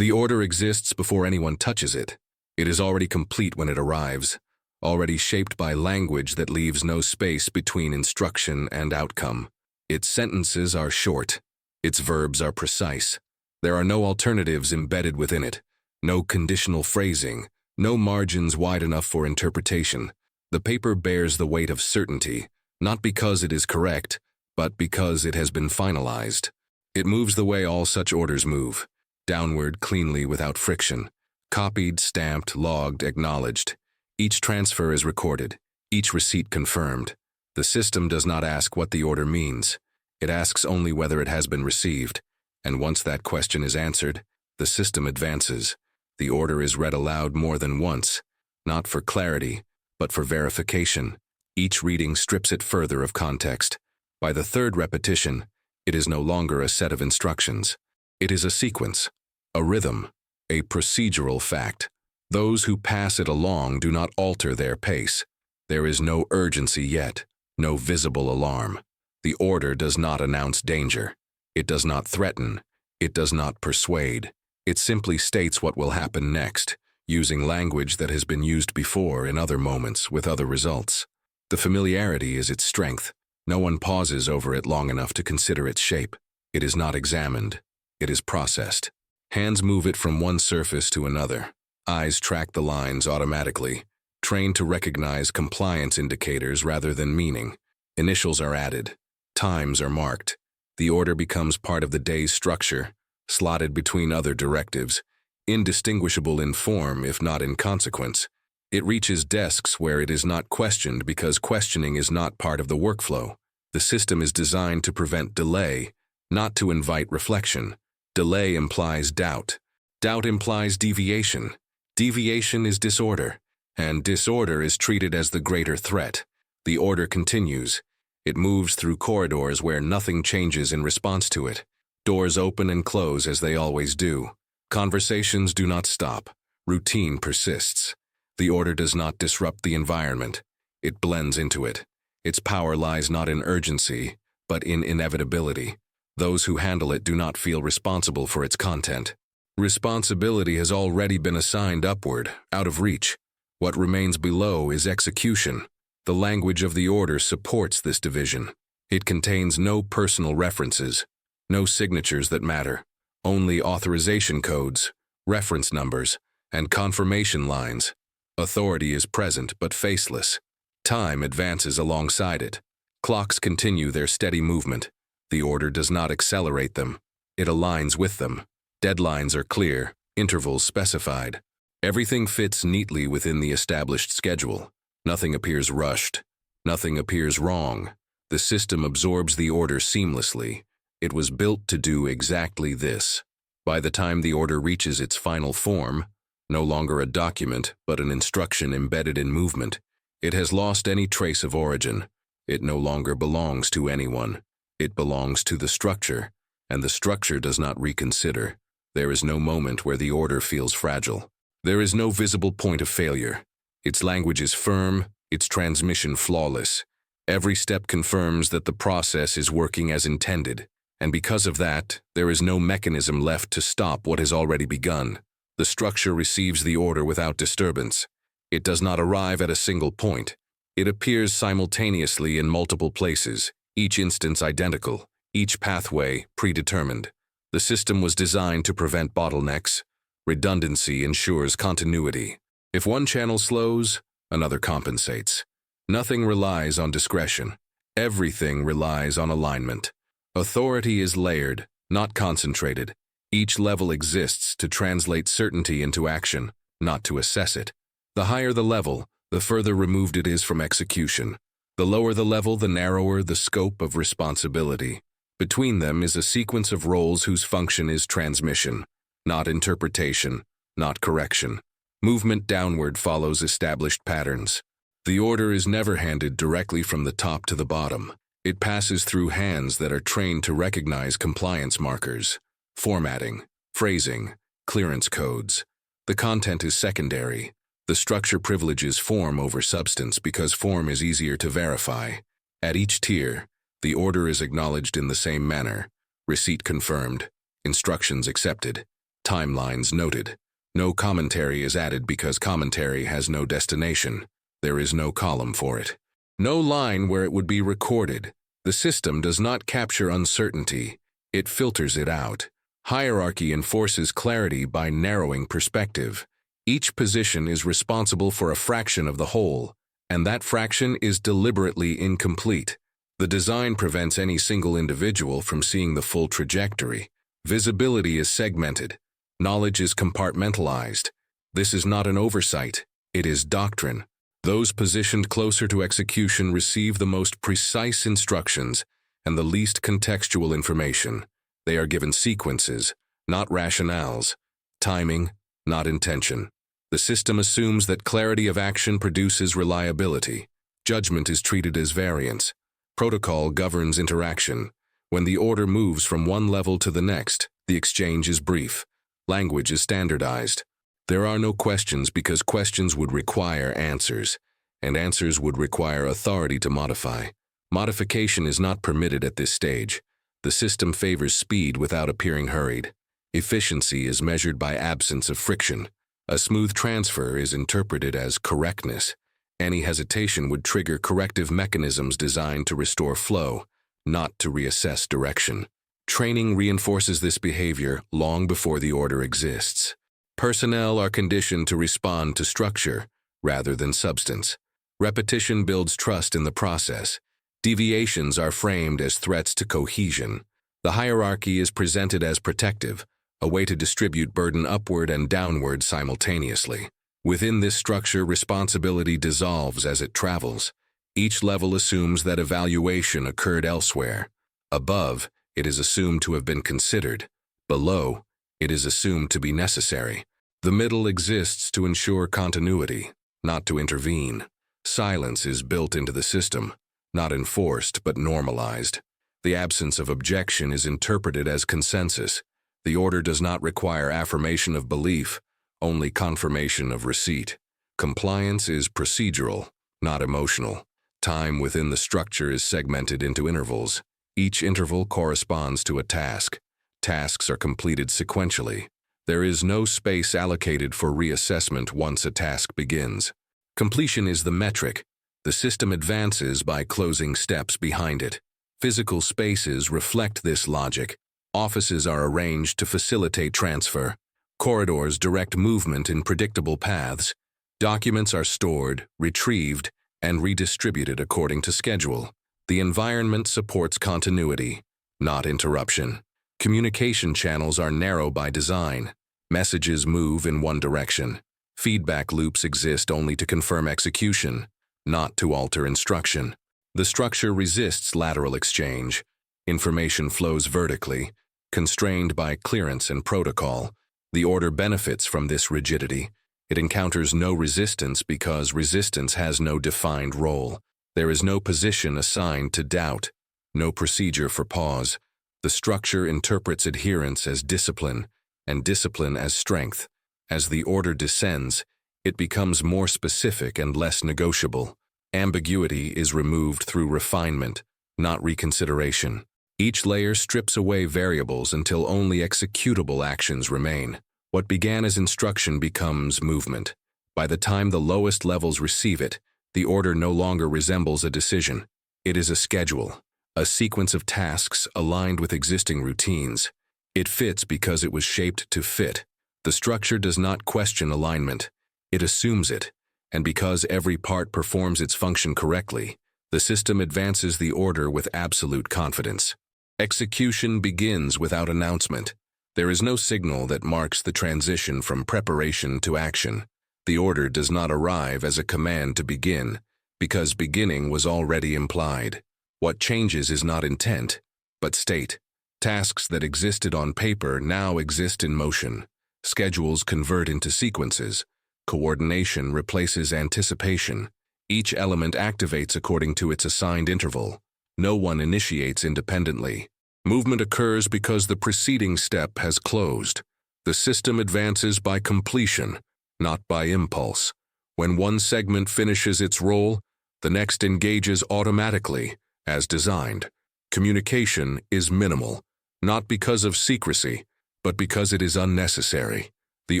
The order exists before anyone touches it. It is already complete when it arrives, already shaped by language that leaves no space between instruction and outcome. Its sentences are short. Its verbs are precise. There are no alternatives embedded within it, no conditional phrasing, no margins wide enough for interpretation. The paper bears the weight of certainty, not because it is correct, but because it has been finalized. It moves the way all such orders move, downward cleanly without friction, copied, stamped, logged, acknowledged. Each transfer is recorded, each receipt confirmed. The system does not ask what the order means. It asks only whether it has been received, and once that question is answered, the system advances. The order is read aloud more than once, not for clarity, but for verification. Each reading strips it further of context. By the third repetition, it is no longer a set of instructions. It is a sequence, a rhythm, a procedural fact. Those who pass it along do not alter their pace. There is no urgency yet, no visible alarm. The order does not announce danger. It does not threaten. It does not persuade. It simply states what will happen next, using language that has been used before in other moments with other results. The familiarity is its strength. No one pauses over it long enough to consider its shape. It is not examined. It is processed. Hands move it from one surface to another. Eyes track the lines automatically, trained to recognize compliance indicators rather than meaning. Initials are added. Times are marked. The order becomes part of the day's structure, slotted between other directives, indistinguishable in form if not in consequence. It reaches desks where it is not questioned because questioning is not part of the workflow. The system is designed to prevent delay, not to invite reflection. Delay implies doubt. Doubt implies deviation. Deviation is disorder, and disorder is treated as the greater threat. The order continues. It moves through corridors where nothing changes in response to it. Doors open and close as they always do. Conversations do not stop. Routine persists. The order does not disrupt the environment. It blends into it. Its power lies not in urgency, but in inevitability. Those who handle it do not feel responsible for its content. Responsibility has already been assigned upward, out of reach. What remains below is execution. The language of the order supports this division. It contains no personal references, no signatures that matter, only authorization codes, reference numbers, and confirmation lines. Authority is present but faceless. Time advances alongside it. Clocks continue their steady movement. The order does not accelerate them. It aligns with them. Deadlines are clear, intervals specified. Everything fits neatly within the established schedule. Nothing appears rushed. Nothing appears wrong. The system absorbs the order seamlessly. It was built to do exactly this. By the time the order reaches its final form, no longer a document, but an instruction embedded in movement, it has lost any trace of origin. It no longer belongs to anyone. It belongs to the structure, and the structure does not reconsider. There is no moment where the order feels fragile. There is no visible point of failure. Its language is firm, its transmission flawless. Every step confirms that the process is working as intended, and because of that, there is no mechanism left to stop what has already begun. The structure receives the order without disturbance. It does not arrive at a single point. It appears simultaneously in multiple places, each instance identical, each pathway predetermined. The system was designed to prevent bottlenecks. Redundancy ensures continuity. If one channel slows, another compensates. Nothing relies on discretion. Everything relies on alignment. Authority is layered, not concentrated. Each level exists to translate certainty into action, not to assess it. The higher the level, the further removed it is from execution. The lower the level, the narrower the scope of responsibility. Between them is a sequence of roles whose function is transmission, not interpretation, not correction. Movement downward follows established patterns. The order is never handed directly from the top to the bottom. It passes through hands that are trained to recognize compliance markers, formatting, phrasing, clearance codes. The content is secondary. The structure privileges form over substance because form is easier to verify. At each tier, the order is acknowledged in the same manner. Receipt confirmed. Instructions accepted. timelines noted. No commentary is added because commentary has no destination. There is no column for it. No line where it would be recorded. The system does not capture uncertainty. It filters it out. Hierarchy enforces clarity by narrowing perspective. Each position is responsible for a fraction of the whole, and that fraction is deliberately incomplete. The design prevents any single individual from seeing the full trajectory. Visibility is segmented. Knowledge is compartmentalized. This is not an oversight. It is doctrine. Those positioned closer to execution receive the most precise instructions and the least contextual information. They are given sequences, not rationales, timing, not intention. The system assumes that clarity of action produces reliability. Judgment is treated as variance. Protocol governs interaction. When the order moves from one level to the next, the exchange is brief. Language is standardized. There are no questions because questions would require answers, and answers would require authority to modify. Modification is not permitted at this stage. The system favors speed without appearing hurried. Efficiency is measured by absence of friction. A smooth transfer is interpreted as correctness. Any hesitation would trigger corrective mechanisms designed to restore flow, not to reassess direction. Training reinforces this behavior long before the order exists. Personnel are conditioned to respond to structure rather than substance. Repetition builds trust in the process. Deviations are framed as threats to cohesion. The hierarchy is presented as protective, a way to distribute burden upward and downward simultaneously. Within this structure, responsibility dissolves as it travels. Each level assumes that evaluation occurred elsewhere. Above, it is assumed to have been considered. Below, it is assumed to be necessary. The middle exists to ensure continuity, not to intervene. Silence is built into the system, not enforced but normalized. The absence of objection is interpreted as consensus. The order does not require affirmation of belief, only confirmation of receipt. Compliance is procedural, not emotional. Time within the structure is segmented into intervals. Each interval corresponds to a task. Tasks are completed sequentially. There is no space allocated for reassessment once a task begins. Completion is the metric. The system advances by closing steps behind it. Physical spaces reflect this logic. Offices are arranged to facilitate transfer. Corridors direct movement in predictable paths. Documents are stored, retrieved, and redistributed according to schedule. The environment supports continuity, not interruption. Communication channels are narrow by design. Messages move in one direction. Feedback loops exist only to confirm execution, not to alter instruction. The structure resists lateral exchange. Information flows vertically, constrained by clearance and protocol. The order benefits from this rigidity. It encounters no resistance because resistance has no defined role. There is no position assigned to doubt, no procedure for pause. The structure interprets adherence as discipline, and discipline as strength. As the order descends, it becomes more specific and less negotiable. Ambiguity is removed through refinement, not reconsideration. Each layer strips away variables until only executable actions remain. What began as instruction becomes movement. By the time the lowest levels receive it, the order no longer resembles a decision. It is a schedule, a sequence of tasks aligned with existing routines. It fits because it was shaped to fit. The structure does not question alignment. It assumes it, and because every part performs its function correctly, the system advances the order with absolute confidence. Execution begins without announcement. There is no signal that marks the transition from preparation to action. The order does not arrive as a command to begin, because beginning was already implied. What changes is not intent, but state. Tasks that existed on paper now exist in motion. Schedules convert into sequences. Coordination replaces anticipation. Each element activates according to its assigned interval. No one initiates independently. Movement occurs because the preceding step has closed. The system advances by completion, not by impulse. When one segment finishes its role, the next engages automatically, as designed. Communication is minimal, not because of secrecy, but because it is unnecessary. The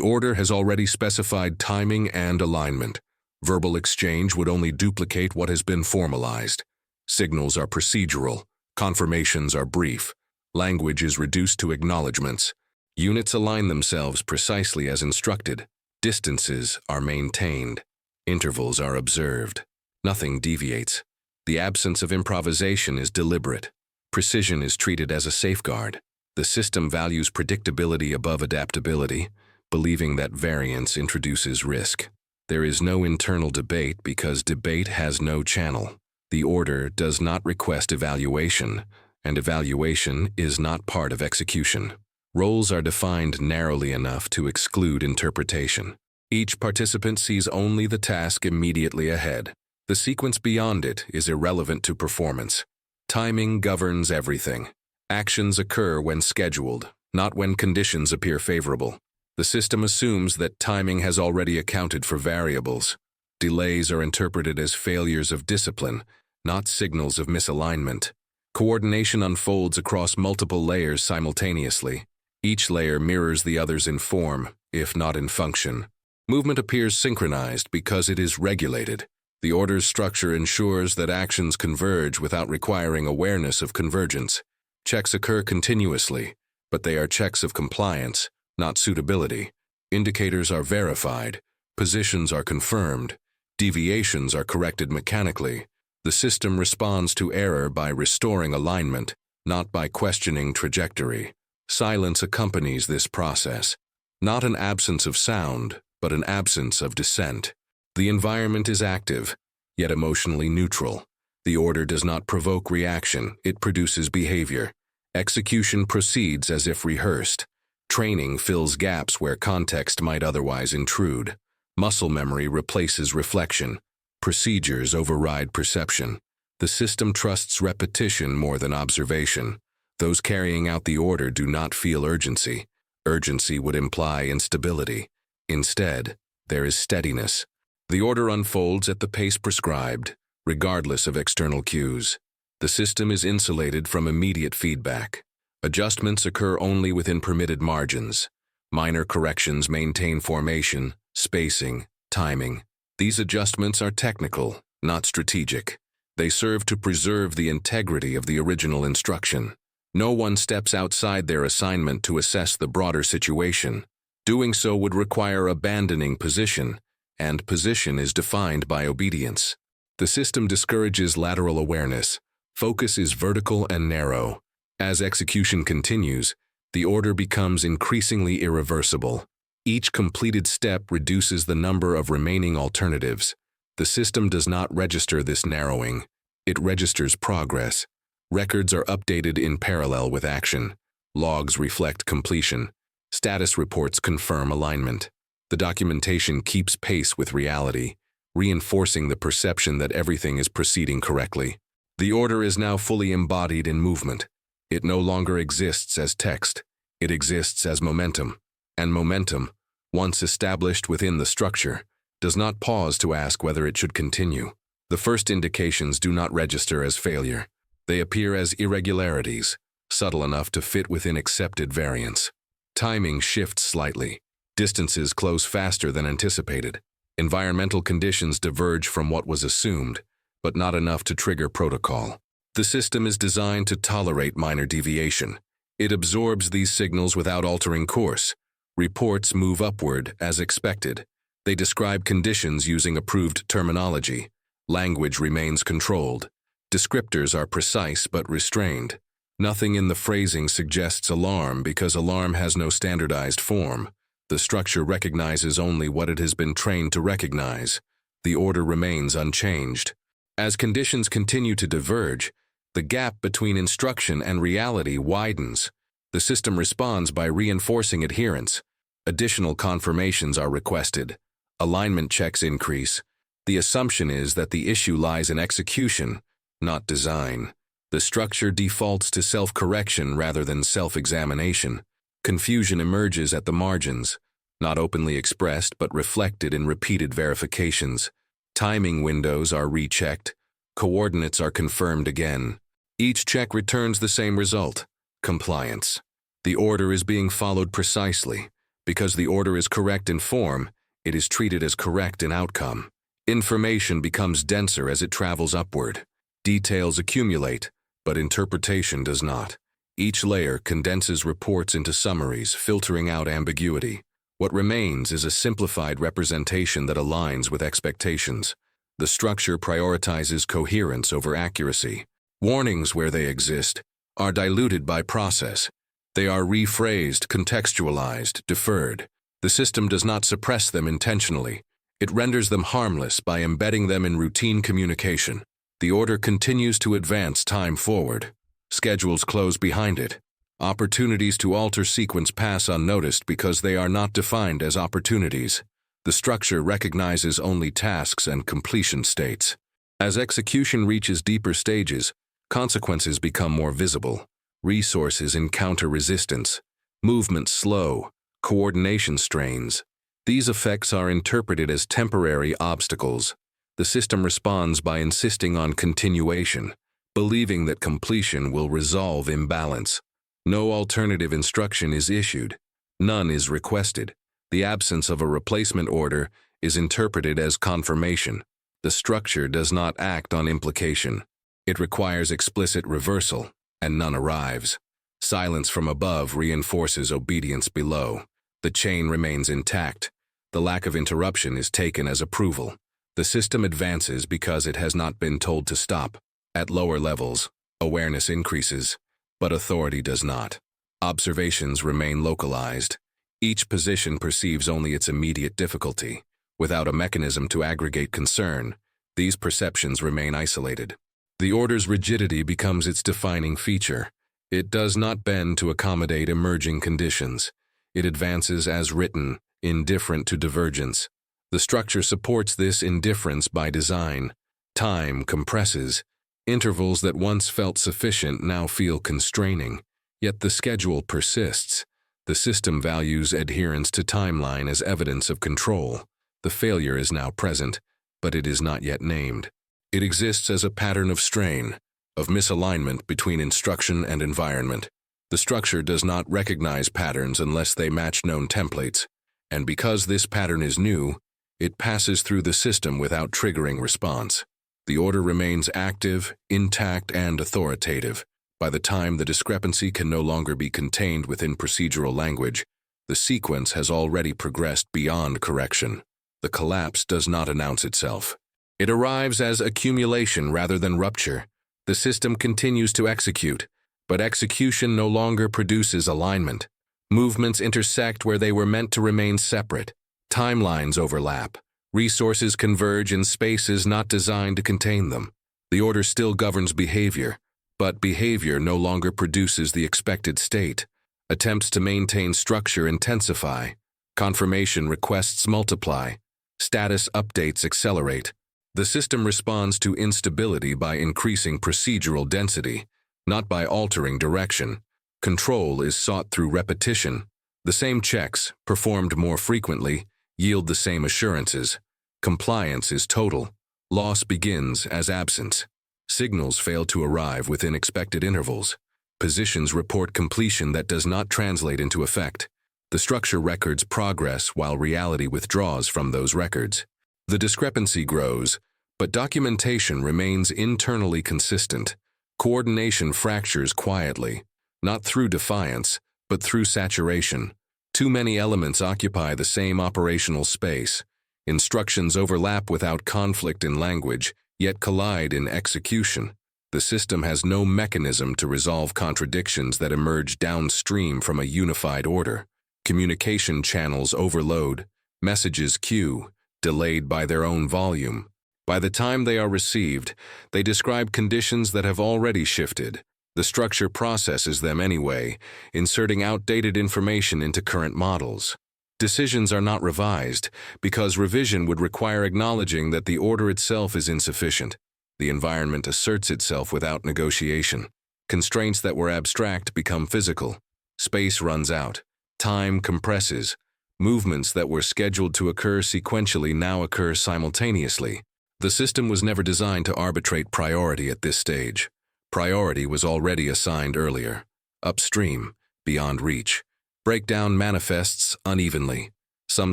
order has already specified timing and alignment. Verbal exchange would only duplicate what has been formalized. Signals are procedural. Confirmations are brief. Language is reduced to acknowledgments. Units align themselves precisely as instructed. Distances are maintained. Intervals are observed. Nothing deviates. The absence of improvisation is deliberate. Precision is treated as a safeguard. The system values predictability above adaptability, believing that variance introduces risk. There is no internal debate because debate has no channel. The order does not request evaluation, and evaluation is not part of execution. Roles are defined narrowly enough to exclude interpretation. Each participant sees only the task immediately ahead. The sequence beyond it is irrelevant to performance. Timing governs everything. Actions occur when scheduled, not when conditions appear favorable. The system assumes that timing has already accounted for variables. Delays are interpreted as failures of discipline, not signals of misalignment. Coordination unfolds across multiple layers simultaneously. Each layer mirrors the others in form, if not in function. Movement appears synchronized because it is regulated. The order's structure ensures that actions converge without requiring awareness of convergence. Checks occur continuously, but they are checks of compliance, not suitability. Indicators are verified, positions are confirmed, deviations are corrected mechanically. The system responds to error by restoring alignment, not by questioning trajectory. Silence accompanies this process. Not an absence of sound, but an absence of dissent. The environment is active, yet emotionally neutral. The order does not provoke reaction, it produces behavior. Execution proceeds as if rehearsed. Training fills gaps where context might otherwise intrude. Muscle memory replaces reflection. Procedures override perception. The system trusts repetition more than observation. Those carrying out the order do not feel urgency. Urgency would imply instability. Instead, there is steadiness. The order unfolds at the pace prescribed, regardless of external cues. The system is insulated from immediate feedback. Adjustments occur only within permitted margins. Minor corrections maintain formation, spacing, timing. These adjustments are technical, not strategic. They serve to preserve the integrity of the original instruction. No one steps outside their assignment to assess the broader situation. Doing so would require abandoning position, and position is defined by obedience. The system discourages lateral awareness. Focus is vertical and narrow. As execution continues, the order becomes increasingly irreversible. Each completed step reduces the number of remaining alternatives. The system does not register this narrowing. It registers progress. Records are updated in parallel with action. Logs reflect completion. Status reports confirm alignment. The documentation keeps pace with reality, reinforcing the perception that everything is proceeding correctly. The order is now fully embodied in movement. It no longer exists as text. It exists as momentum. And momentum, once established within the structure, does not pause to ask whether it should continue. The first indications do not register as failure. They appear as irregularities, subtle enough to fit within accepted variance. Timing shifts slightly. Distances close faster than anticipated. Environmental conditions diverge from what was assumed, but not enough to trigger protocol. The system is designed to tolerate minor deviation. It absorbs these signals without altering course. Reports move upward as expected. They describe conditions using approved terminology. Language remains controlled. Descriptors are precise but restrained. Nothing in the phrasing suggests alarm because alarm has no standardized form. The structure recognizes only what it has been trained to recognize. The order remains unchanged. As conditions continue to diverge, the gap between instruction and reality widens. The system responds by reinforcing adherence. Additional confirmations are requested. Alignment checks increase. The assumption is that the issue lies in execution, not design. The structure defaults to self-correction rather than self-examination. Confusion emerges at the margins, not openly expressed but reflected in repeated verifications. Timing windows are rechecked. Coordinates are confirmed again. Each check returns the same result: compliance. The order is being followed precisely. Because the order is correct in form, it is treated as correct in outcome. Information becomes denser as it travels upward. Details accumulate, but interpretation does not. Each layer condenses reports into summaries, filtering out ambiguity. What remains is a simplified representation that aligns with expectations. The structure prioritizes coherence over accuracy. Warnings, where they exist, are diluted by process. They are rephrased, contextualized, deferred. The system does not suppress them intentionally. It renders them harmless by embedding them in routine communication. The order continues to advance time forward. Schedules close behind it. Opportunities to alter sequence pass unnoticed because they are not defined as opportunities. The structure recognizes only tasks and completion states. As execution reaches deeper stages, consequences become more visible. Resources encounter resistance. Movements slow. Coordination strains. These effects are interpreted as temporary obstacles. The system responds by insisting on continuation, believing that completion will resolve imbalance. No alternative instruction is issued. None is requested. The absence of a replacement order is interpreted as confirmation. The structure does not act on implication. It requires explicit reversal, and none arrives. Silence from above reinforces obedience below. The chain remains intact. The lack of interruption is taken as approval. The system advances because it has not been told to stop. At lower levels, awareness increases, but authority does not. Observations remain localized. Each position perceives only its immediate difficulty. Without a mechanism to aggregate concern, these perceptions remain isolated. The order's rigidity becomes its defining feature. It does not bend to accommodate emerging conditions. It advances as written, indifferent to divergence. The structure supports this indifference by design. Time compresses. Intervals that once felt sufficient now feel constraining. Yet the schedule persists. The system values adherence to timeline as evidence of control. The failure is now present, but it is not yet named. It exists as a pattern of strain, of misalignment between instruction and environment. The structure does not recognize patterns unless they match known templates, and because this pattern is new, it passes through the system without triggering response. The order remains active, intact, and authoritative. By the time the discrepancy can no longer be contained within procedural language, the sequence has already progressed beyond correction. The collapse does not announce itself. It arrives as accumulation rather than rupture. The system continues to execute, but execution no longer produces alignment. Movements intersect where they were meant to remain separate. Timelines overlap. Resources converge in spaces not designed to contain them. The order still governs behavior, but behavior no longer produces the expected state. Attempts to maintain structure intensify. Confirmation requests multiply. Status updates accelerate. The system responds to instability by increasing procedural density, not by altering direction. Control is sought through repetition. The same checks, performed more frequently, yield the same assurances. Compliance is total. Loss begins as absence. Signals fail to arrive within expected intervals. Positions report completion that does not translate into effect. The structure records progress while reality withdraws from those records. The discrepancy grows, but documentation remains internally consistent. Coordination fractures quietly, not through defiance, but through saturation. Too many elements occupy the same operational space. Instructions overlap without conflict in language, yet collide in execution. The system has no mechanism to resolve contradictions that emerge downstream from a unified order. Communication channels overload, messages queue, delayed by their own volume. By the time they are received, they describe conditions that have already shifted. The structure processes them anyway, inserting outdated information into current models. Decisions are not revised, because revision would require acknowledging that the order itself is insufficient. The environment asserts itself without negotiation. Constraints that were abstract become physical. Space runs out. Time compresses. Movements that were scheduled to occur sequentially now occur simultaneously. The system was never designed to arbitrate priority at this stage. Priority was already assigned earlier, upstream, beyond reach. Breakdown manifests unevenly. Some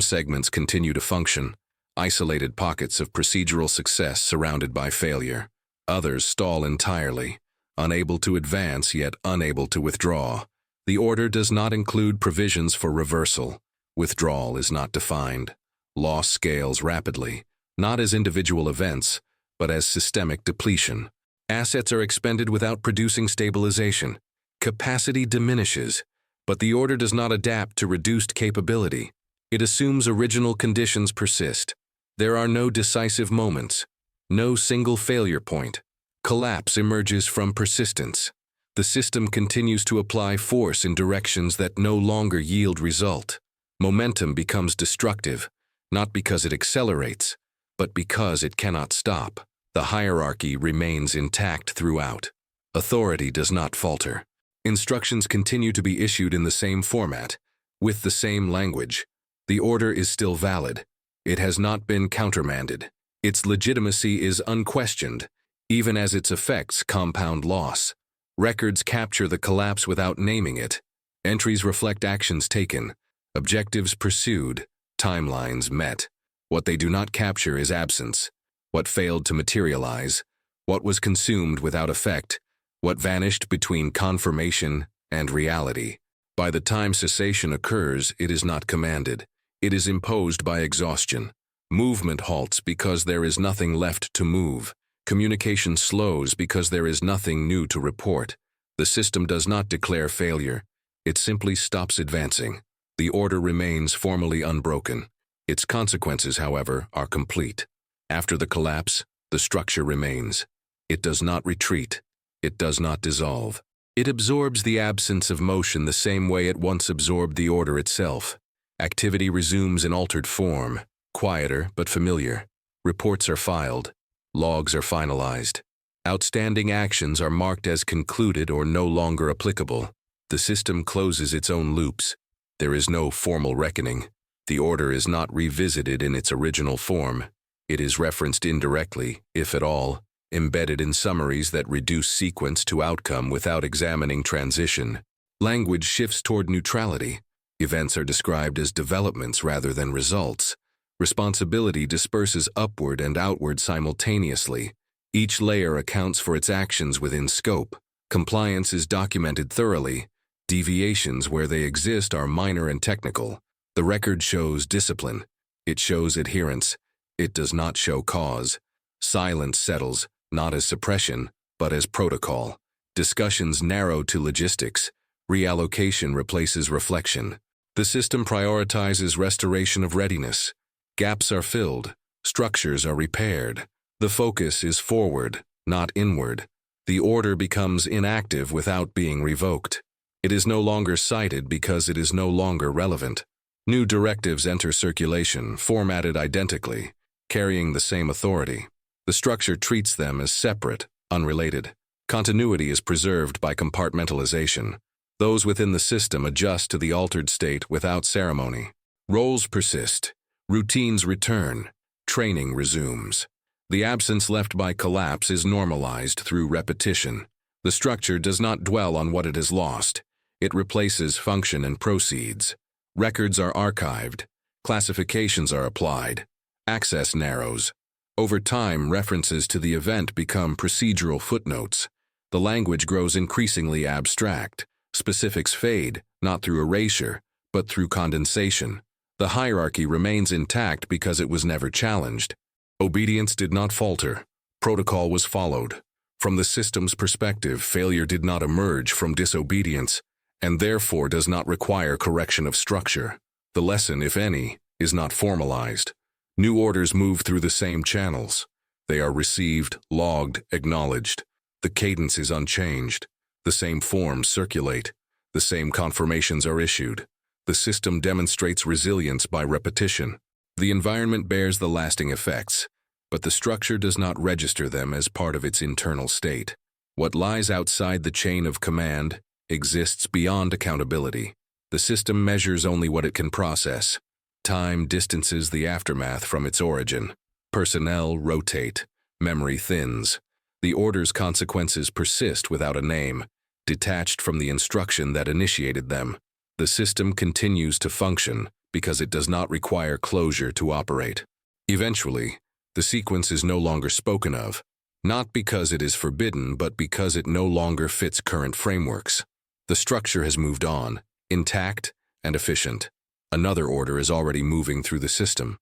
segments continue to function, isolated pockets of procedural success surrounded by failure. Others stall entirely, unable to advance yet unable to withdraw. The order does not include provisions for reversal. Withdrawal is not defined. Loss scales rapidly, not as individual events, but as systemic depletion. Assets are expended without producing stabilization. Capacity diminishes, but the order does not adapt to reduced capability. It assumes original conditions persist. There are no decisive moments, no single failure point. Collapse emerges from persistence. The system continues to apply force in directions that no longer yield result. Momentum becomes destructive, not because it accelerates, but because it cannot stop. The hierarchy remains intact throughout. Authority does not falter. Instructions continue to be issued in the same format, with the same language. The order is still valid. It has not been countermanded. Its legitimacy is unquestioned, even as its effects compound loss. Records capture the collapse without naming it. Entries reflect actions taken, objectives pursued, timelines met. What they do not capture is absence. What failed to materialize, what was consumed without effect, what vanished between confirmation and reality. By the time cessation occurs, it is not commanded. It is imposed by exhaustion. Movement halts because there is nothing left to move. Communication slows because there is nothing new to report. The system does not declare failure. It simply stops advancing. The order remains formally unbroken. Its consequences, however, are complete. After the collapse, the structure remains. It does not retreat. It does not dissolve. It absorbs the absence of motion the same way it once absorbed the order itself. Activity resumes in altered form, quieter but familiar. Reports are filed. Logs are finalized. Outstanding actions are marked as concluded or no longer applicable. The system closes its own loops. There is no formal reckoning. The order is not revisited in its original form. It is referenced indirectly, if at all, embedded in summaries that reduce sequence to outcome without examining transition. Language shifts toward neutrality. Events are described as developments rather than results. Responsibility disperses upward and outward simultaneously. Each layer accounts for its actions within scope. Compliance is documented thoroughly. Deviations where they exist are minor and technical. The record shows discipline. It shows adherence. It does not show cause. Silence settles, not as suppression, but as protocol. Discussions narrow to logistics. Reallocation replaces reflection. The system prioritizes restoration of readiness. Gaps are filled. Structures are repaired. The focus is forward, not inward. The order becomes inactive without being revoked. It is no longer cited because it is no longer relevant. New directives enter circulation, formatted identically, carrying the same authority. The structure treats them as separate, unrelated. Continuity is preserved by compartmentalization. Those within the system adjust to the altered state without ceremony. Roles persist. Routines return. Training resumes. The absence left by collapse is normalized through repetition. The structure does not dwell on what it has lost. It replaces function and proceeds. Records are archived. Classifications are applied. Access narrows. Over time, references to the event become procedural footnotes. The language grows increasingly abstract. Specifics fade, not through erasure, but through condensation. The hierarchy remains intact because it was never challenged. Obedience did not falter. Protocol was followed. From the system's perspective, failure did not emerge from disobedience, and therefore does not require correction of structure. The lesson, if any, is not formalized. New orders move through the same channels. They are received, logged, acknowledged. The cadence is unchanged. The same forms circulate. The same confirmations are issued. The system demonstrates resilience by repetition. The environment bears the lasting effects, but the structure does not register them as part of its internal state. What lies outside the chain of command exists beyond accountability. The system measures only what it can process. Time distances the aftermath from its origin. Personnel rotate. Memory thins. The order's consequences persist without a name. detached from the instruction that initiated them. The system continues to function because it does not require closure to operate. Eventually, the sequence is no longer spoken of, not because it is forbidden, but because it no longer fits current frameworks. The structure has moved on, intact and efficient. Another order is already moving through the system.